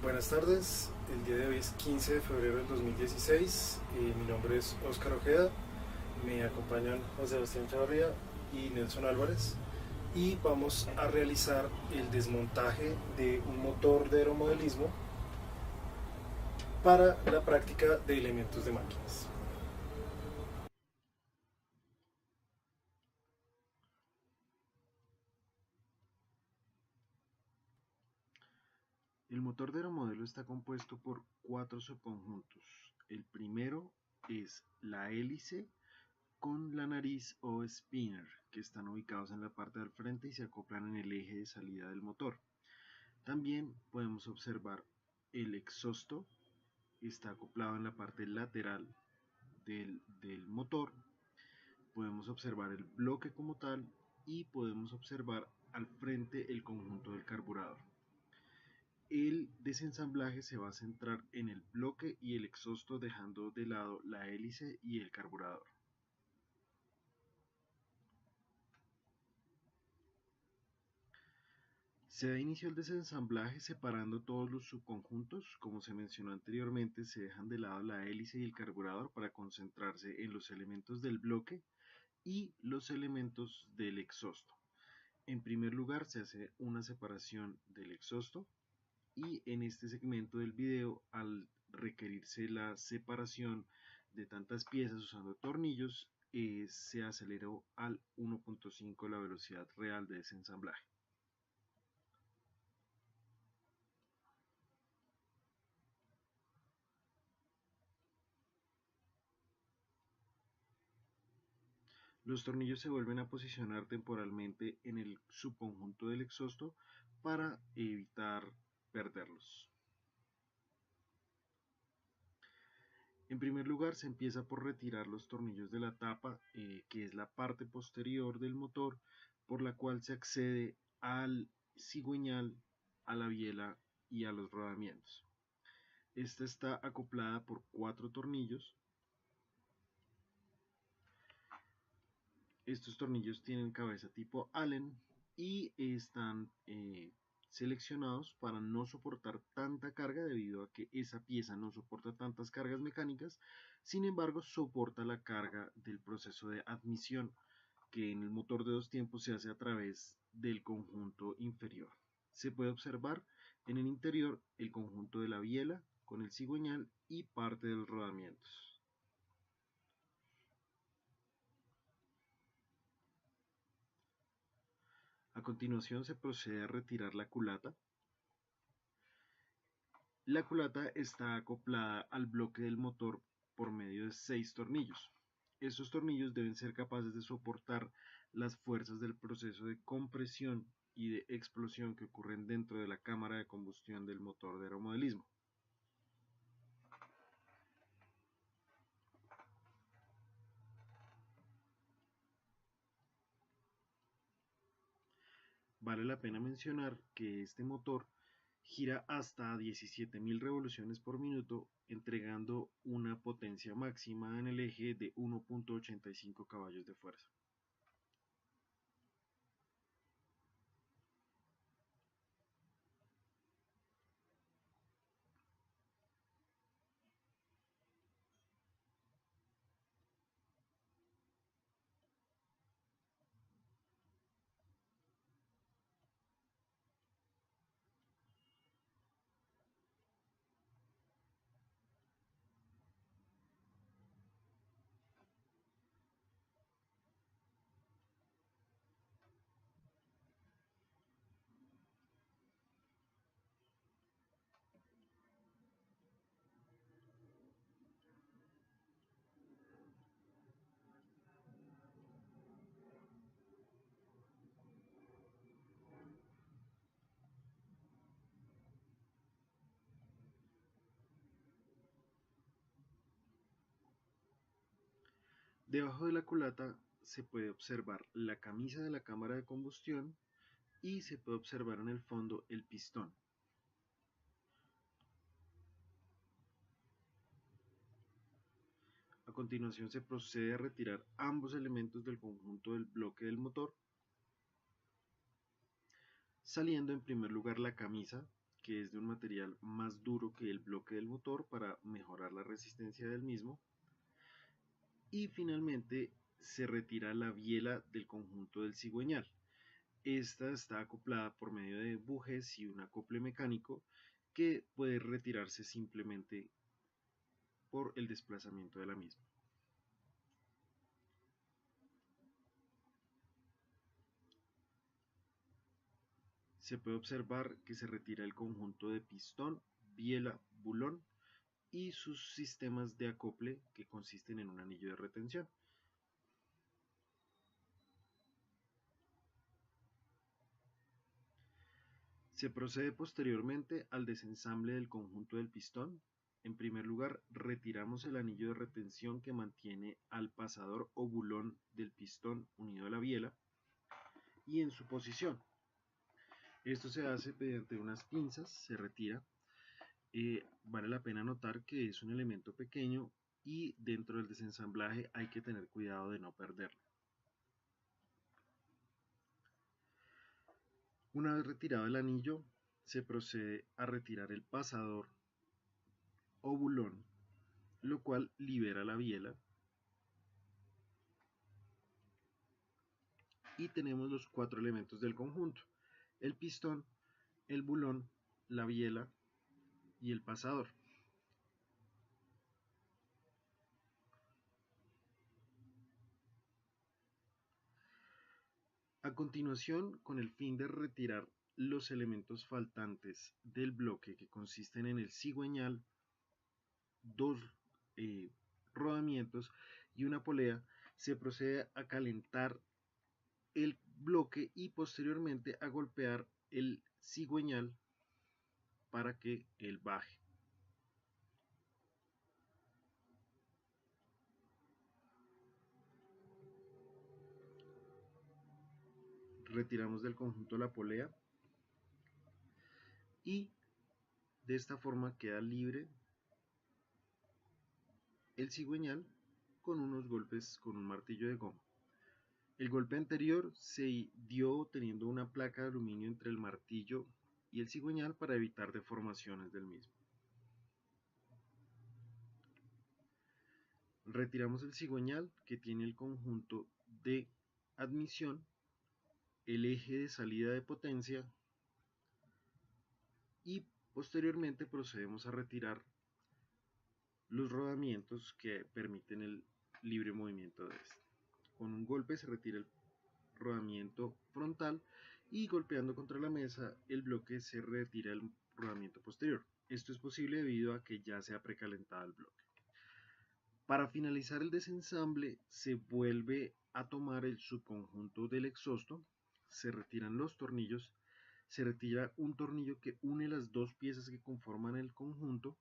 Buenas tardes, el día de hoy es 15 de febrero del 2016. Mi nombre es Óscar Ojeda, me acompañan José Sebastián Chavarría y Nelson Álvarez y vamos a realizar el desmontaje de un motor de aeromodelismo para la práctica de elementos de máquinas. El motor de aeromodelo está compuesto por cuatro subconjuntos. El primero es la hélice con la nariz o spinner, que están ubicados en la parte del frente y se acoplan en el eje de salida del motor. También podemos observar el exhausto, está acoplado en la parte lateral del motor. Podemos observar el bloque como tal y podemos observar al frente el conjunto del carburador. El desensamblaje se va a centrar en el bloque y el exhausto, dejando de lado la hélice y el carburador. Se da inicio al desensamblaje separando todos los subconjuntos. Como se mencionó anteriormente, se dejan de lado la hélice y el carburador para concentrarse en los elementos del bloque y los elementos del exhausto. En primer lugar, se hace una separación del exhausto y en este segmento del video, al requerirse la separación de tantas piezas usando tornillos, se aceleró al 1.5 la velocidad real de desensamblaje. Los tornillos se vuelven a posicionar temporalmente en el subconjunto del exhausto para evitar perderlos. En primer lugar, se empieza por retirar los tornillos de la tapa, que es la parte posterior del motor, por la cual se accede al cigüeñal, a la biela y a los rodamientos. Esta está acoplada por 4 tornillos. Estos tornillos tienen cabeza tipo Allen y están seleccionados para no soportar tanta carga, debido a que esa pieza no soporta tantas cargas mecánicas. Sin embargo, soporta la carga del proceso de admisión, que en el motor de 2 tiempos se hace a través del conjunto inferior. Se puede observar en el interior el conjunto de la biela con el cigüeñal y parte de los rodamientos. A continuación se procede a retirar la culata. La culata está acoplada al bloque del motor por medio de 6 tornillos. Estos tornillos deben ser capaces de soportar las fuerzas del proceso de compresión y de explosión que ocurren dentro de la cámara de combustión del motor de aeromodelismo. Vale la pena mencionar que este motor gira hasta 17.000 revoluciones por minuto, entregando una potencia máxima en el eje de 1.85 caballos de fuerza. Debajo de la culata se puede observar la camisa de la cámara de combustión y se puede observar en el fondo el pistón. A continuación se procede a retirar ambos elementos del conjunto del bloque del motor, saliendo en primer lugar la camisa, que es de un material más duro que el bloque del motor para mejorar la resistencia del mismo. Y finalmente se retira la biela del conjunto del cigüeñal. Esta está acoplada por medio de bujes y un acople mecánico que puede retirarse simplemente por el desplazamiento de la misma. Se puede observar que se retira el conjunto de pistón, biela, bulón y sus sistemas de acople que consisten en un anillo de retención. Se procede posteriormente al desensamble del conjunto del pistón. En primer lugar, retiramos el anillo de retención que mantiene al pasador o bulón del pistón unido a la biela y en su posición. Esto se hace mediante unas pinzas, se retira. Vale la pena notar que es un elemento pequeño y dentro del desensamblaje hay que tener cuidado de no perderlo. Una vez retirado el anillo, se procede a retirar el pasador o bulón, lo cual libera la biela. Y tenemos los 4 elementos del conjunto: el pistón, el bulón, la biela y el pasador. A continuación, con el fin de retirar los elementos faltantes del bloque, que consisten en el cigüeñal, dos rodamientos y una polea, se procede a calentar el bloque y posteriormente a golpear el cigüeñal para que él baje. Retiramos del conjunto la polea y de esta forma queda libre el cigüeñal con unos golpes con un martillo de goma. El golpe anterior se dio teniendo una placa de aluminio entre el martillo y el cigüeñal para evitar deformaciones del mismo. Retiramos el cigüeñal, que tiene el conjunto de admisión, el eje de salida de potencia, y posteriormente procedemos a retirar los rodamientos que permiten el libre movimiento de este. Con un golpe se retira el rodamiento frontal y golpeando contra la mesa el bloque se retira el rodamiento posterior. Esto es posible debido a que ya se ha precalentado el bloque. Para finalizar el desensamble se vuelve a tomar el subconjunto del exhausto, se retiran los tornillos, se retira un tornillo que une las dos piezas que conforman el conjunto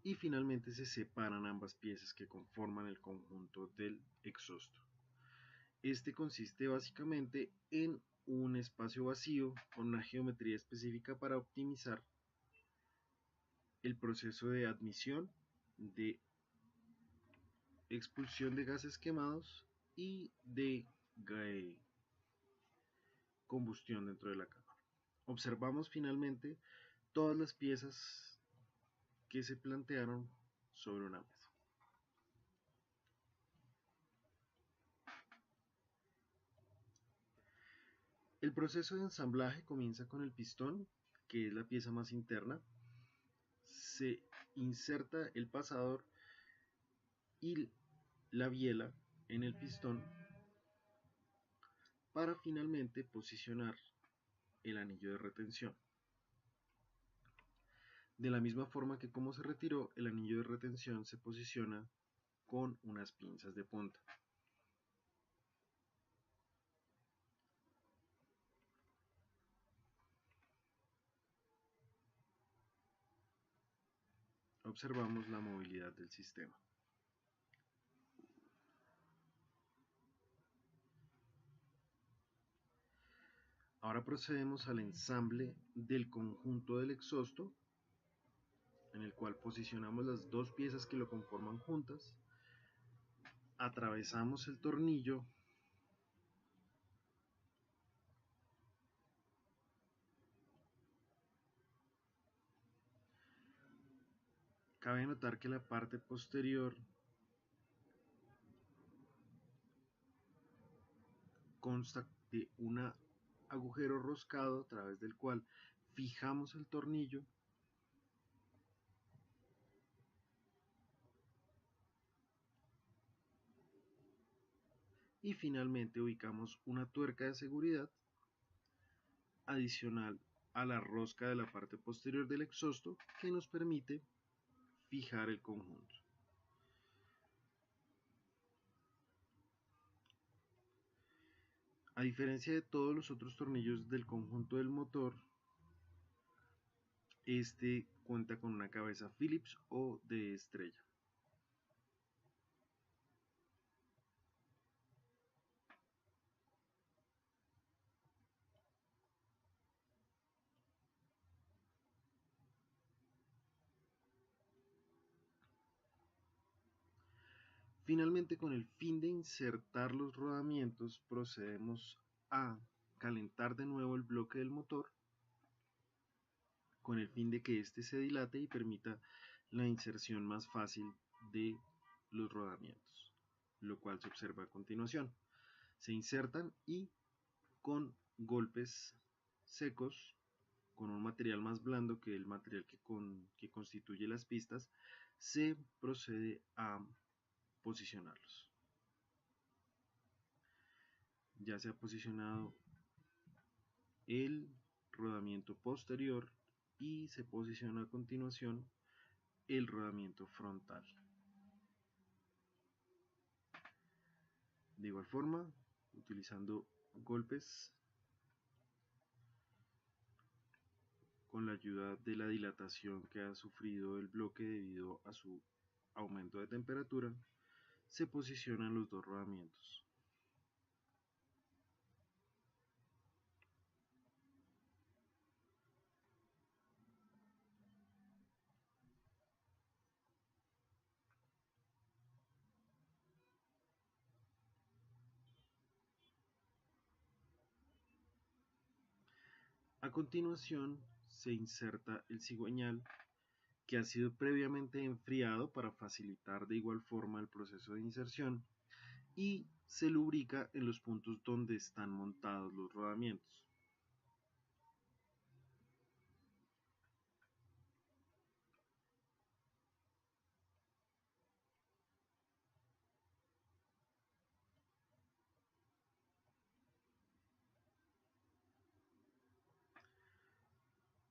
y finalmente se separan ambas piezas que conforman el conjunto del exhausto. Este consiste básicamente en un espacio vacío con una geometría específica para optimizar el proceso de admisión, de expulsión de gases quemados y de combustión dentro de la cámara. Observamos finalmente todas las piezas que se plantearon sobre una mesa. El proceso de ensamblaje comienza con el pistón, que es la pieza más interna. Se inserta el pasador y la biela en el pistón para finalmente posicionar el anillo de retención. De la misma forma que como se retiró, el anillo de retención se posiciona con unas pinzas de punta. Observamos la movilidad del sistema. Ahora procedemos al ensamble del conjunto del exhausto, en el cual posicionamos las dos piezas que lo conforman juntas, atravesamos el tornillo Cabe notar que la parte posterior consta de un agujero roscado a través del cual fijamos el tornillo y finalmente ubicamos una tuerca de seguridad adicional a la rosca de la parte posterior del exhausto que nos permite fijar el conjunto. A diferencia de todos los otros tornillos del conjunto del motor, este cuenta con una cabeza Phillips o de estrella. Finalmente, con el fin de insertar los rodamientos, procedemos a calentar de nuevo el bloque del motor con el fin de que éste se dilate y permita la inserción más fácil de los rodamientos, lo cual se observa a continuación. Se insertan y con golpes secos, con un material más blando que el material que constituye las pistas, se procede a posicionarlos. Ya se ha posicionado el rodamiento posterior y se posiciona a continuación el rodamiento frontal. De igual forma, utilizando golpes con la ayuda de la dilatación que ha sufrido el bloque debido a su aumento de temperatura, se posicionan los dos rodamientos. A continuación se inserta el cigüeñal que ha sido previamente enfriado para facilitar de igual forma el proceso de inserción y se lubrica en los puntos donde están montados los rodamientos.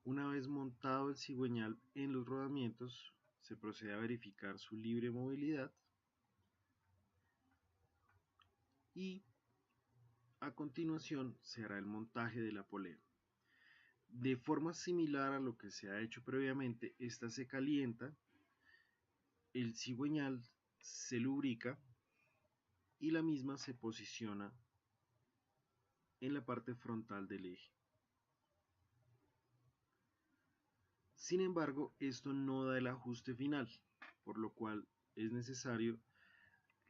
Una vez montado el cigüeñal en los rodamientos, se procede a verificar su libre movilidad y a continuación se hará el montaje de la polea. De forma similar a lo que se ha hecho previamente, esta se calienta, el cigüeñal se lubrica y la misma se posiciona en la parte frontal del eje. Sin embargo, esto no da el ajuste final, por lo cual es necesario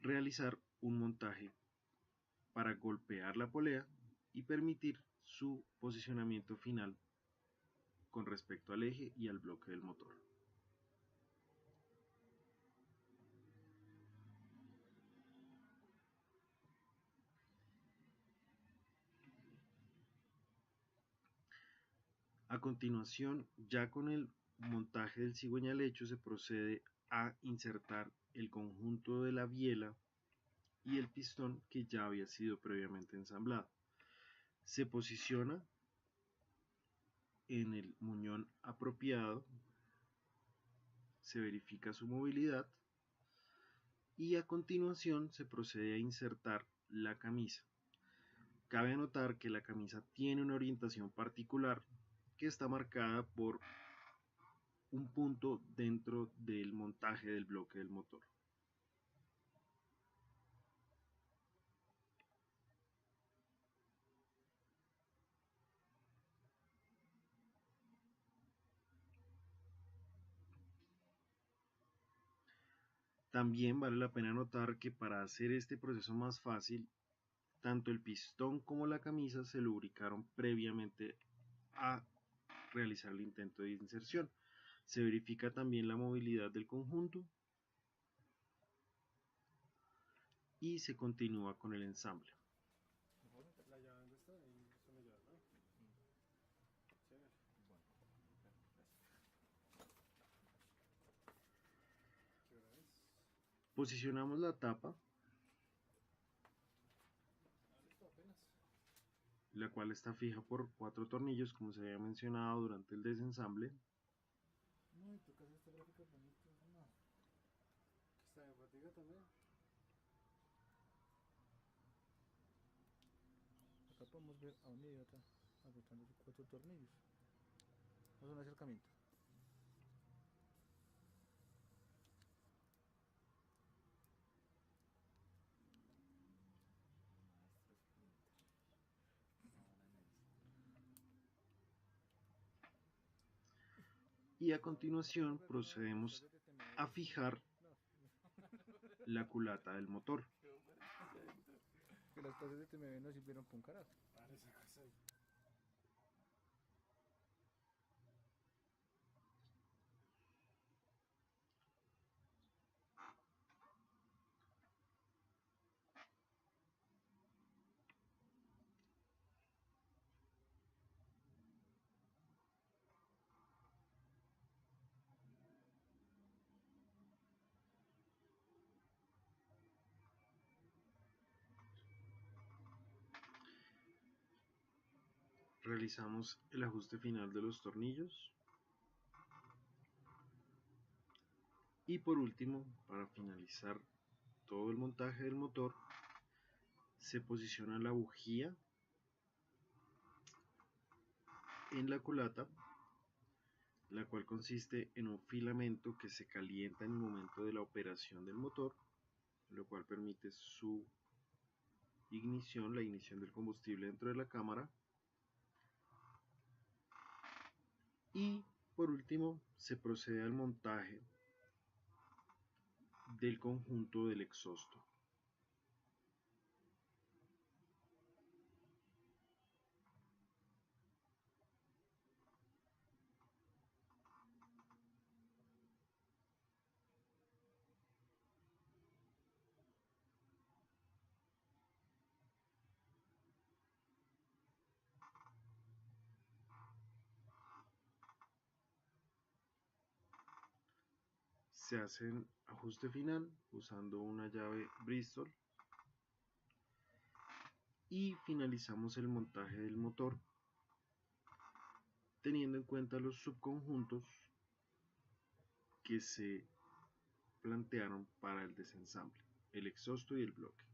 realizar un montaje para golpear la polea y permitir su posicionamiento final con respecto al eje y al bloque del motor. A continuación, ya con el montaje del cigüeñal hecho, se procede a insertar el conjunto de la biela y el pistón que ya había sido previamente ensamblado. Se posiciona en el muñón apropiado, se verifica su movilidad y a continuación se procede a insertar la camisa. Cabe anotar que la camisa tiene una orientación particular que está marcada por un punto dentro del montaje del bloque del motor. También vale la pena notar que para hacer este proceso más fácil, tanto el pistón como la camisa se lubricaron previamente a realizar el intento de inserción, Se verifica también la movilidad del conjunto y se continúa con el ensamble. ¿La llave dónde está? Ahí está la llave, ¿no? Chévere. Bueno, gracias. ¿Qué hora es? Posicionamos la tapa, Listo, apenas. la cual está fija por 4 tornillos, como se había mencionado durante el desensamble. No, y tu casa está gráfica bonita, no. Está en fatiga también. Acá podemos ver a un idiota apretando 4 tornillos. Vamos a un acercamiento. Y a continuación procedemos a fijar la culata del motor. Que las clases de TMB no sirvieron para un carajo. Vale, esa casa ahí. Realizamos el ajuste final de los tornillos. Y por último, para finalizar todo el montaje del motor, se posiciona la bujía en la culata, la cual consiste en un filamento que se calienta en el momento de la operación del motor, lo cual permite su ignición, la ignición del combustible dentro de la cámara. Y por último, se procede al montaje del conjunto del exhausto. Se hace el ajuste final usando una llave Bristol y finalizamos el montaje del motor teniendo en cuenta los subconjuntos que se plantearon para el desensamble, el exhausto y el bloque.